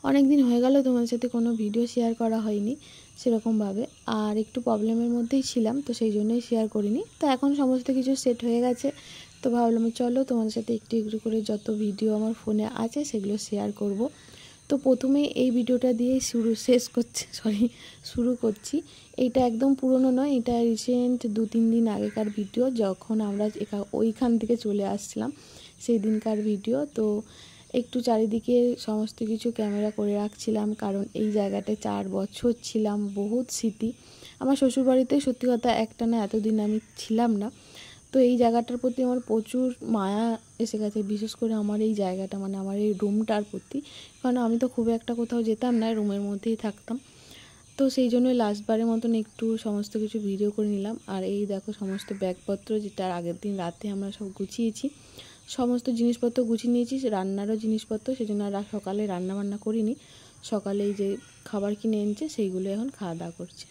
অনেক দিন হয়ে গেল তোমাদের সাথে কোনো ভিডিও শেয়ার করা হয়নি সেরকমভাবে, আর একটু প্রবলেমের মধ্যেই ছিলাম, তো সেই জন্যই শেয়ার করিনি। তো এখন সমস্ত কিছু সেট হয়ে গেছে, তো ভাবলাম চলো তোমাদের সাথে একটু একটু করে যত ভিডিও আমার ফোনে আছে সেগুলো শেয়ার করব। তো প্রথমেই এই ভিডিওটা দিয়ে শুরু করছি। এইটা একদম পুরনো নয়, এটা রিসেন্ট 2-3 দিন আগেকার ভিডিও, যখন আমরা ওইখান থেকে চলে আসছিলাম সেই দিনকার ভিডিও। তো একটু চারিদিকে সমস্ত কিছু ক্যামেরা করে রাখছিলাম, কারণ এই জায়গাটায় 4 বছর ছিলাম, বহুত স্মৃতি। আমার শ্বশুরবাড়িতে সত্যি কথা একটা না এতদিন আমি ছিলাম না, তো এই জায়গাটার প্রতি আমার প্রচুর মায়া এসে গেছে, বিশেষ করে আমার এই জায়গাটা মানে আমার এই রুমটার প্রতি, কারণ আমি তো খুব একটা কোথাও যেতাম না, রুমের মধ্যেই থাকতাম। তো সেই জন্য লাস্টবারের মতন একটু সমস্ত কিছু ভিডিও করে নিলাম। আর এই দেখো সমস্ত ব্যাগপত্র, যেটা আগের দিন রাতে আমরা সব গুছিয়েছি, সমস্ত জিনিসপত্র গুছিয়ে নিয়েছি, রান্নারও জিনিসপত্র, সেজন্য আর সকালে রান্না বান্না করিনি। সকালে এই যে খাবার কিনে এনেছে সেইগুলো এখন খাওয়া দাওয়া করছে।